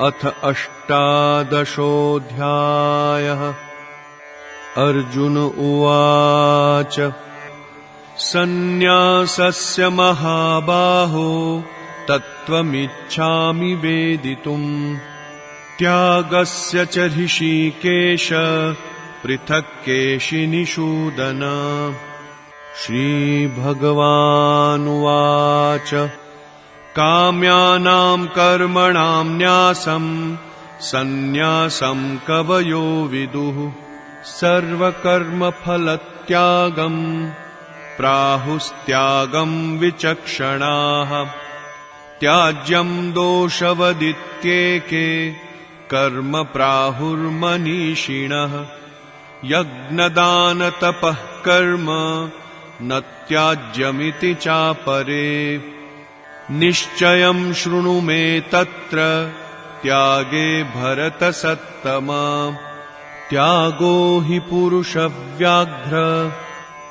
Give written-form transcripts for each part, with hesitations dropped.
अथ अष्टादशोऽध्यायः। अर्जुन उवाच सन्न्यासस्य महाबाहो तत्त्वमिच्छामि वेदितुम्, त्यागस्य च ऋषिकेश पृथक् केशिनिषूदन। श्रीभगवानुवाच काम्यानां कर्मणां न्यासं सन्न्यासं कवयो विदुः, सर्वकर्मफलत्यागं प्राहुस्त्यागं विचक्षणाः। त्याज्यं दोषवदित्येके कर्म प्राहुर्मनीषिणः, यज्ञदानतपः कर्म न त्याज्यमिति चापरे। निश्चयं शृणु मे तत्र त्यागे भरतसत्तमा, त्यागो हि पुरुषव्याघ्र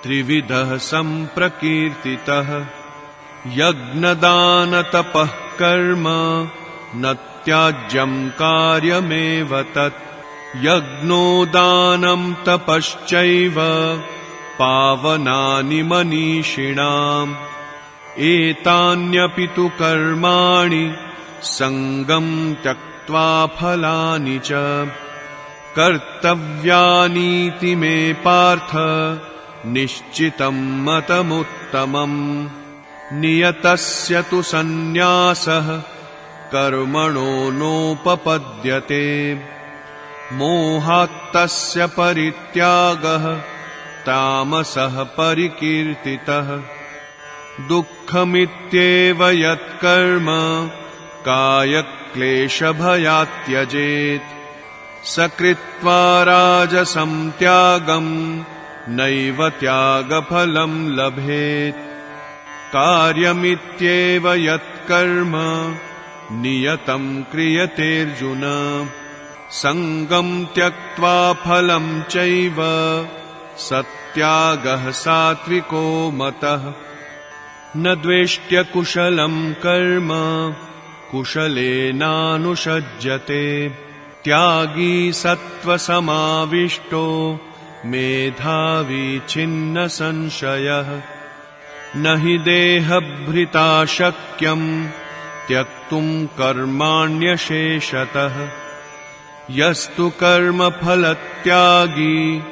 त्रिविधः सम्प्रकीर्तितः। यज्ञदानतपः कर्म न त्याज्यं कार्यमेव तत्, यज्ञो दानं तपश्चैव पावनानि मनीषिणाम्। एतान्यपि तु कर्माणि सङ्गं त्यक्त्वा फलानि च कर्तव्यानीति मे पार्थ निश्चितं मतमुत्तमम्। नियतस्य तु सन्न्यासः कर्मणो नोपपद्यते, मोहात्तस्य परित्यागः तामसः परिकीर्तितः। दुःखमित्येव यत्कर्म कायक्लेशभयात् त्यजेत्, स कृत्वा राजसं त्यागं नैव त्यागफलं लभेत्। कार्यमित्येव यत्कर्म नियतं क्रियतेऽर्जुन, सङ्गं त्यक्त्वा फलं चैव सत्यागः सात्विको मतः। न द्वेष्ट्य कुशलं कर्म कुशलेनानुषज्यते, त्यागी सत्त्वसमाविष्टो मेधावी छिन्न संशयः। न हि देहभृता शक्यं त्यक्तुं कर्माण्यशेषतः, यस्तु कर्मफलत्यागी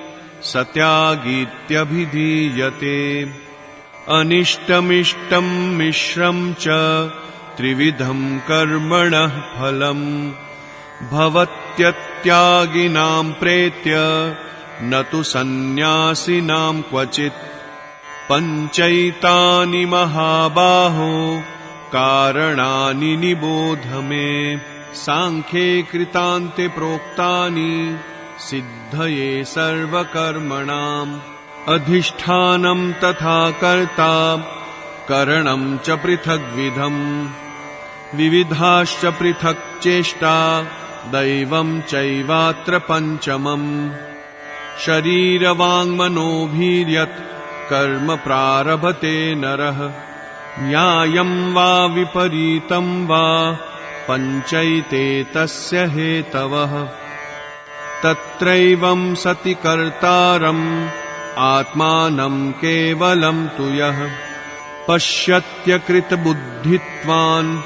स त्यागीत्यभिधीयते। अनिष्टमिष्टं मिश्रं च त्रिविधं कर्मणः फलम्, भवत्यत्यागिनां प्रेत्य न तु सन्न्यासिनां क्वचित्। पञ्चैतानि महाबाहो कारणानि निबोध मे, साङ्ख्ये कृतान्ते प्रोक्तानि सिद्धये सर्वकर्मणाम्। अधिष्ठानं तथा कर्ता करणं च पृथग्विधम्, विविधाश्च पृथक् चेष्टा दैवं चैवात्र पञ्चमम्। शरीरवाङ्मनोभिर्यत् कर्म प्रारभते नरः, न्यायं वा विपरीतं वा पञ्चैते तस्य हेतवः। तत्रैवं सति कर्तारम् आत्मानं केवलं तु यः, पश्यत्यकृतबुद्धित्वान्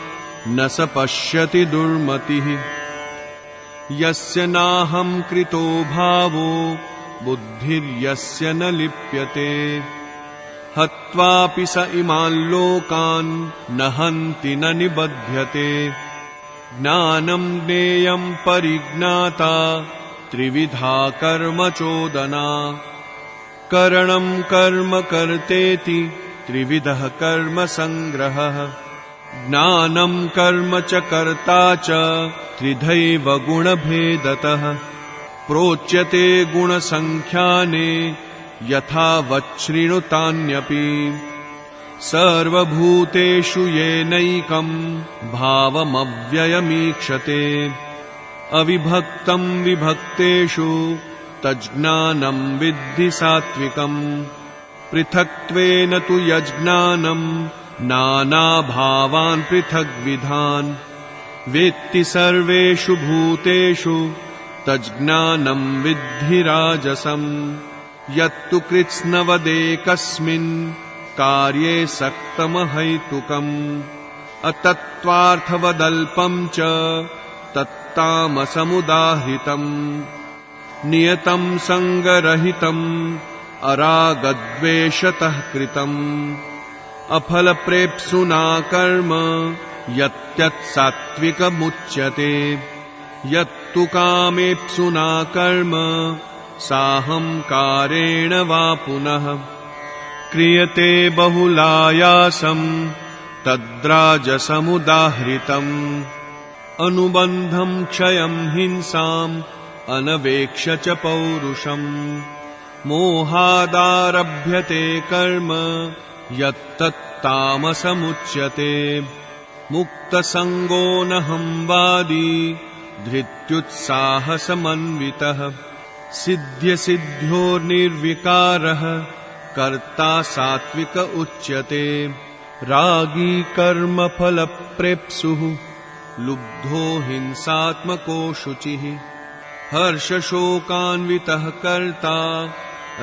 न स पश्यति दुर्मतिः। यस्य नाहं कृतो भावो बुद्धिर्यस्य न लिप्यते, हत्वापि स इमान् लोकान् न हन्ति न निबध्यते। ज्ञानं ज्ञेयं परिज्ञाता त्रिविधा कर्म चोदना, करणं कर्म कर्तेति त्रिविधः कर्म संग्रहः। ज्ञानं कर्म च कर्ता च त्रिधैव गुणभेदतः, प्रोच्यते गुणसङ्ख्याने यथा वच्छृणुतान्यपि। सर्वभूतेषु येनैकं भावमव्ययमीक्षते, अविभक्तं विभक्तेषु तज्ज्ञानं विद्धि सात्विकम्। पृथक्त्वेन तु यज्ज्ञानं नानाभावान् पृथग्विधान्, वेत्ति सर्वेषु भूतेषु तज्ज्ञानं विद्धि राजसम् यत्तु कृत्स्नवदेकस्मिन् कार्ये सक्तमहैतुकम् अतत्त्वार्थवदल्पं च तत्तामसमुदाहृतम् नियतं सङ्गरहितम् अरागद्वेषतः कृतम् अफलप्रेप्सुना कर्म यत्तत् सात्विकमुच्यते यत्तु कामेप्सुना कर्म साहंकारेण वा पुनः क्रियते बहुलायासं तद्राजसमुदाहृतम् अनुबन्धं क्षयं हिंसाम् अनवेक्ष्य च पौरुषम् मोहादारभ्यते कर्म यत्तत्तामसमुच्यते मुक्तसङ्गो नहंवादी धृत्युत्साहसमन्वितः सिद्ध्यसिद्ध्योर्निर्विकारः कर्ता सात्विक उच्यते रागी कर्मफलप्रेप्सुः लुब्धो हिंसात्मको शुचिः हर्षशोकान्वितः कर्ता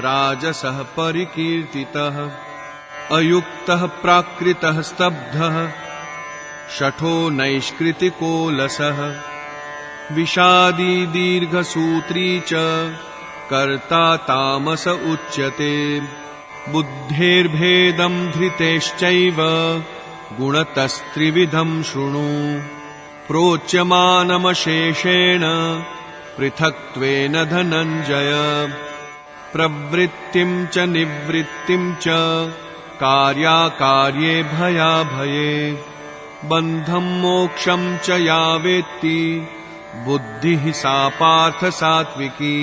राजसः परिकीर्तितः अयुक्तः प्राकृतः स्तब्धः शठो नैष्कृतिको लसः विषादी दीर्घसूत्री च कर्ता तामस उच्यते बुद्धेर्भेदं धृतेश्चैव गुणतस्त्रिविधं शृणु प्रोच्यमानमशेषेण पृथक्त्वेन धनञ्जय प्रवृत्तिं च निवृत्तिं च कार्याकार्ये भयाभये बन्धं मोक्षं च या वेत्ति बुद्धिः सा पार्थ सात्विकी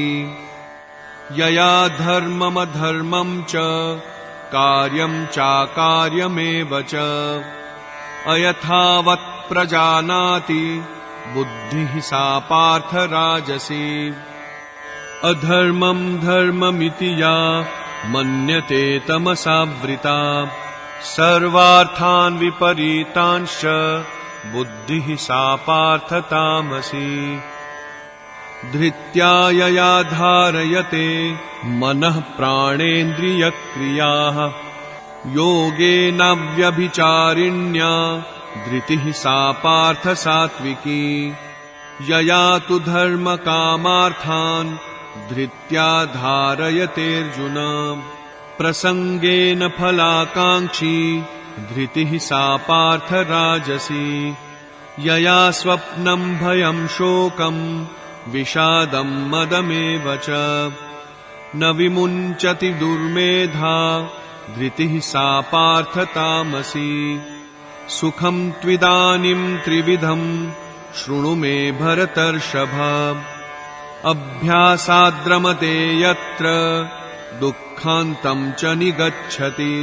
यया धर्ममधर्मं च कार्यं चाकार्यमेव च अयथावत् प्रजानाति बुद्धिः सा पार्थ राजसी अधर्मं धर्ममिति या मन्यते तमसावृता सर्वार्थान् विपरीतांश्च बुद्धिः सा पार्थ तामसी धृत्या यया धारयते मनः प्राणेन्द्रियक्रियाः योगेनाव्यभिचारिण्या धृतिः सा पार्थ सात्विकी यया तु धर्मकामार्थान् धृत्या धारयतेऽर्जुन प्रसंगेन फलाकांक्षी धृतिः सा पार्थ राजसी यया स्वप्नं भयं शोकं विषादं मदमेव च न विमुञ्चति दुर्मेधा धृतिः सा पार्थ तामसी सुखं त्विदानीं त्रिविधं शृणु मे भरतर्षभ अभ्यासाद्रमते यत्र दुःखान्तं च निगच्छति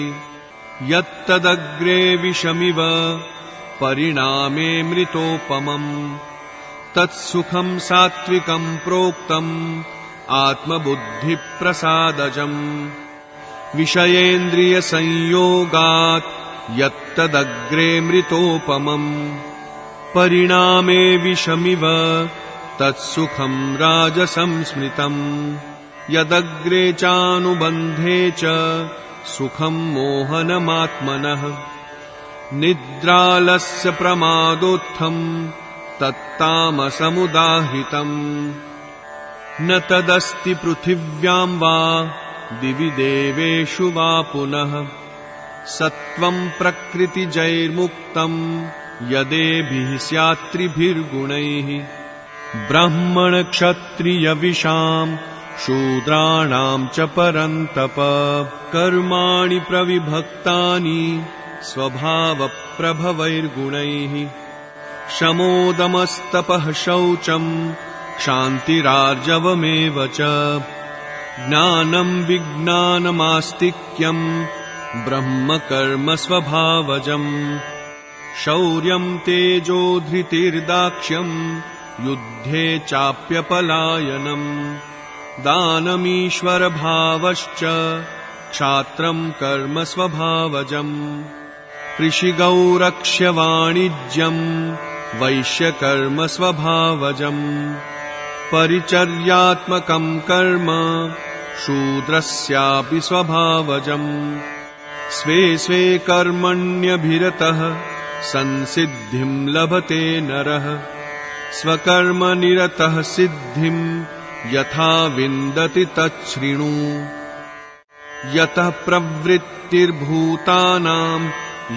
यत्तदग्रे विषमिव परिणामे मृतोपमम् तत्सुखं सात्विकं प्रोक्तम् आत्मबुद्धिप्रसादजम् विषयेन्द्रियसंयोगात् यत्तदग्रे मृतोपमम् परिणामे विषमिव तत्सुखं राजसं स्मृतम् यदग्रे चानुबन्धे च सुखं मोहनमात्मनः निद्रालस्य प्रमादोत्थम् तत्तामसमुदाहृतम् न तदस्ति पृथिव्यां वा दिवि देवेषु वा पुनः सत्त्वं प्रकृतिजैर्मुक्तं यदेभिः स्यात्त्रिभिर्गुणैः ब्राह्मणक्षत्रियविषां शूद्राणां च परन्तप कर्माणि प्रविभक्तानि स्वभावप्रभवैर्गुणैः शमोदमस्तपः शौचं क्षान्तिरार्जवमेव च ज्ञानं विज्ञानमास्तिक्यं ब्रह्मकर्म स्वभावजम् शौर्यं तेजो धृतिर्दाक्ष्यं युद्धे चाप्यपलायनम् दानमीश्वरभावश्च क्षात्रं कर्म स्वभावजम् कृषिगौरक्ष्यवाणिज्यं वैश्यकर्म स्वभावजम् परिचर्यात्मकं कर्म शूद्रस्यापि स्वभावजम् स्वे स्वे कर्मण्यभिरतः संसिद्धिं लभते नरः स्वकर्मनिरतः सिद्धिं यथा विन्दति तच्छृणु यतः प्रवृत्तिर्भूतानां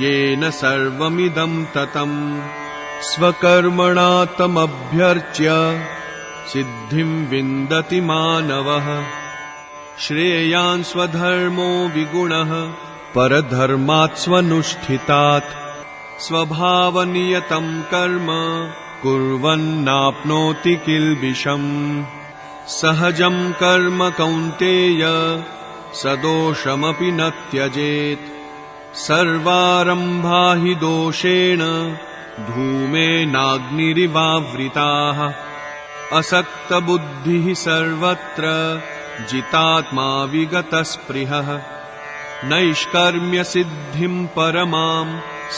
येन सर्वमिदं ततम् स्वकर्मणा तमभ्यर्च्य सिद्धिं विन्दति मानवः श्रेयान् स्वधर्मो विगुणः परधर्मात् स्वनुष्ठितात् स्वभावनियतं कर्म कुर्वन्नाप्नोति किल्बिषम् सहजं कर्म कौन्तेय सदोषमपि न त्यजेत् सर्वारम्भा हि दोषेण धूमेनाग्निरिवावृताः असक्तबुद्धिः सर्वत्र जितात्मा विगतस्पृहः नैष्कर्म्यसिद्धिं परमां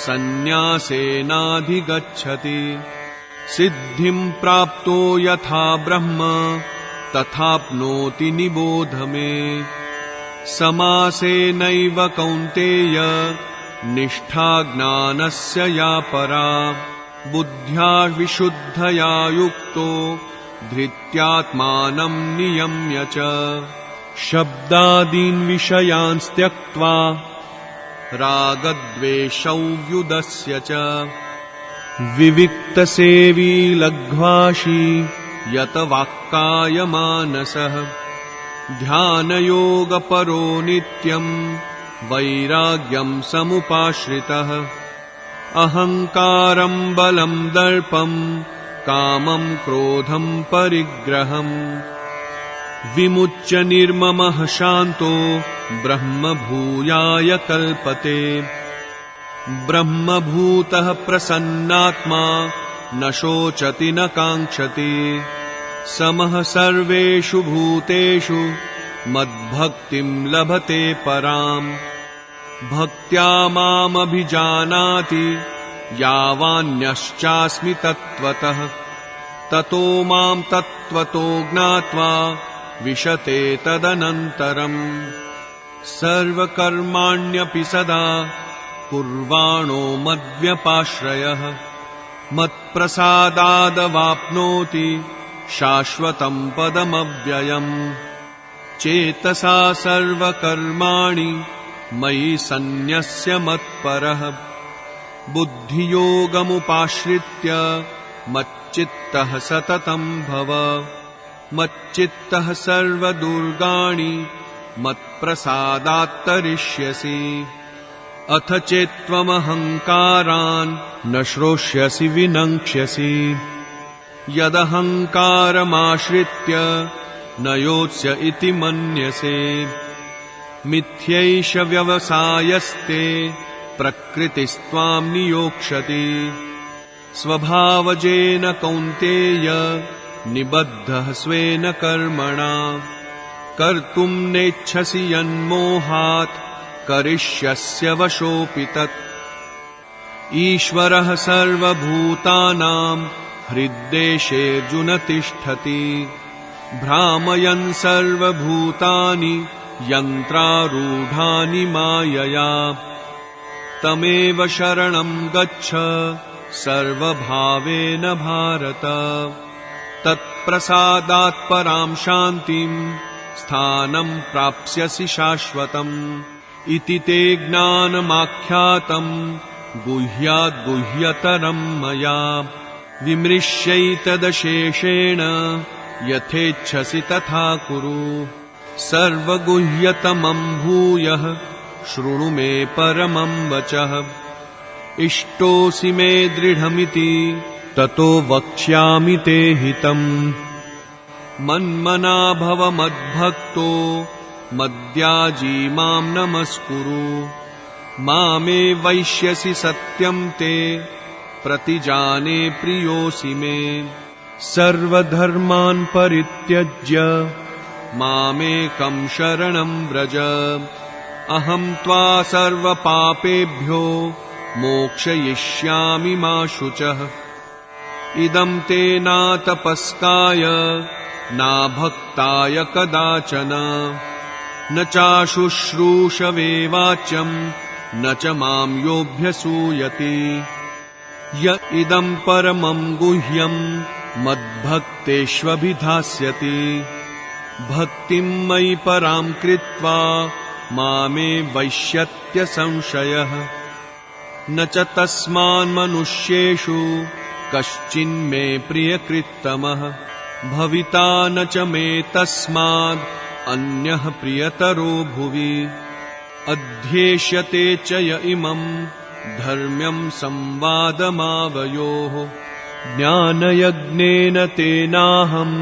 सन्न्यासेनाधिगच्छति सिद्धिं प्राप्तो यथा ब्रह्म तथाप्नोति निबोध मे समासेनैव कौन्तेय निष्ठा ज्ञानस्य या परा बुद्ध्या विशुद्धया युक्तो धृत्यात्मानं नियम्य च शब्दादीन् विषयान् त्यक्त्वा रागद्वेषौ व्युदस्य च विविक्तसेवी लघ्वाशी यत वाक्कायमानसः ध्यानयोगपरो नित्यं वैराग्यं समुपाश्रितः अहङ्कारं बलं दर्पं कामं क्रोधं परिग्रहम् विमुच्य निर्ममः शान्तो ब्रह्मभूयाय कल्पते ब्रह्मभूतः प्रसन्नात्मा न शोचति न काङ्क्षति समः सर्वेषु भूतेषु मद्भक्तिं लभते पराम् भक्त्या मामभिजानाति यावान्यश्चास्मि तत्त्वतः ततो मां तत्त्वतो ज्ञात्वा विशते तदनन्तरम् सर्वकर्माण्यपि सदा कुर्वाणो मद्व्यपाश्रयः मत्प्रसादादवाप्नोति शाश्वतं पदमव्ययम् चेतसा सर्वकर्माणि मयि सन्न्यस्य मत्परः बुद्धियोगमुपाश्रित्य मच्चित्तः सततं भव मच्चित्तः सर्वदुर्गाणि मत्प्रसादात् तरिष्यसि अथ चेत्त्वमहङ्कारान् न श्रोष्यसि विनङ्क्ष्यसि यदहङ्कारमाश्रित्य न योत्स्य इति मन्यसे मिथ्यैष व्यवसायस्ते प्रकृतिस्त्वां नियोक्ष्यति स्वभावजेन कौन्तेय निबद्धः स्वेन कर्मणा कर्तुं नेच्छसि यन्मोहात् करिष्यस्य वशोऽपि तत् ईश्वरः सर्वभूतानां हृद्देशेऽर्जुन तिष्ठति भ्रामयन् सर्वभूतानि यन्त्रारूढानि मायया तमेव शरणं गच्छ सर्वभावेन भारत तत्प्रसादात् परां शान्तिं स्थानं प्राप्स्यसि शाश्वतम् इति ते ज्ञानमाख्यातं गुह्याद् गुह्यतरं मया विमृश्यैतदशेषेण यथेच्छसि तथा कुरु सर्वगुह्यतमं भूयः शृणु मे परमं वचः इष्टोऽसि मे दृढमिति ततो वक्ष्यामि ते हितम् मन्मना भव मद्भक्तो मद्याजी मां नमस्कुरु मामे वैष्यसि सत्यं ते प्रतिजाने प्रियोऽसि मे सर्वधर्मान् परित्यज्य मामेकं शरणं व्रज अहं त्वा सर्वपापेभ्यो मोक्षयिष्यामि मा शुचः इदं ते नातपस्काय नाभक्ताय कदाचन न चाशुश्रूषवे वाच्यं न च मां योऽभ्यसूयति य इदं परमं गुह्यं मद्भक्तेष्वभिधास्यति भक्तिं मयि परां कृत्वा मामे वैष्यत्य संशयः न च तस्मान्मनुष्येषु कश्चिन्मे प्रियकृत्तमः भविता न च मे तस्माद् अन्यः प्रियतरो भुवि अध्येष्यते च य इमं धर्म्यं संवादमावयोः ज्ञानयज्ञेन तेनाहम्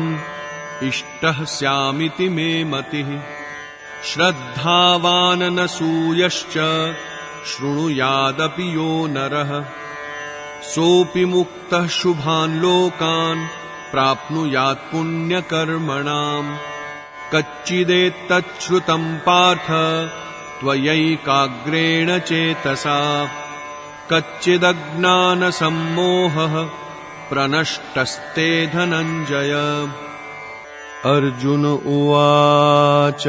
इष्टः स्यामिति मे मतिः श्रद्धावाननसूयश्च शृणुयादपि यो नरः सोऽपि मुक्तः शुभान् लोकान् प्राप्नुयात् पुण्यकर्मणाम् कच्चिदेतच्छ्रुतं पार्थ त्वयैकाग्रेण चेतसा कच्चिदज्ञानसम्मोहः प्रनष्टस्ते धनञ्जय। अर्जुन उवाच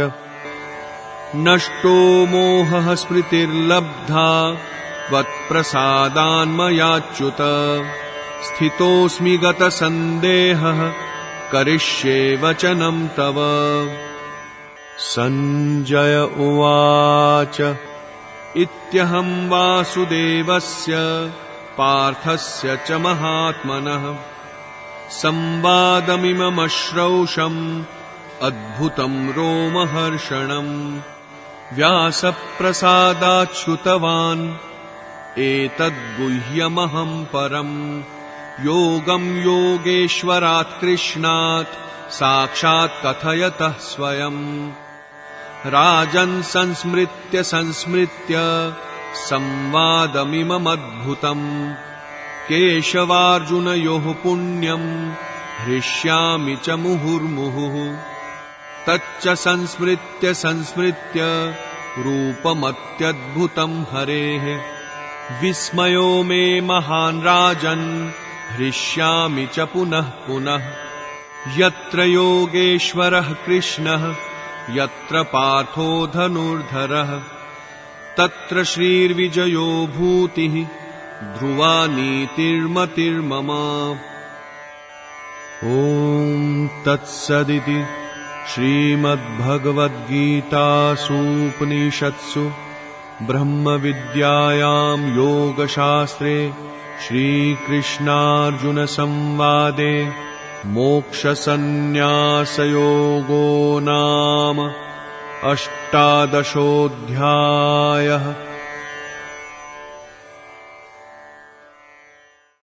नष्टो मोहः स्मृतिर्लब्धा त्वत्प्रसादान्मयाच्युत स्थितोऽस्मि गतसन्देहः करिष्ये वचनं तव। सञ्जय उवाच इत्यहं वासुदेवस्य पार्थस्य च महात्मनः संवादमिममश्रौषम् अद्भुतं रोमहर्षणम् व्यासप्रसादात् श्रुतवान् एतद्गुह्यमहं परम् योगं योगेश्वरात् कृष्णात् साक्षात् कथयतः स्वयम् राजन् संस्मृत्य संस्मृत्य संवादमिममद्भुतम् केशवार्जुनयोः पुण्यम् हृष्यामि च मुहुर्मुहुः तच्च संस्मृत्य संस्मृत्य रूपमत्यद्भुतं हरेः विस्मयो मे महान् राजन् हृष्यामि च पुनः पुनः यत्र योगेश्वरः कृष्णः यत्र पार्थो धनुर्धरः तत्र श्रीर्विजयो भूतिः ध्रुवा नीतिर्मतिर्मम। ॐ तत्सदिति श्रीमद्भगवद्गीतासूपनिषत्सु ब्रह्मविद्यायां योगशास्त्रे श्रीकृष्णार्जुनसंवादे मोक्षसंन्यासयोगो नाम 18 अध्यायः।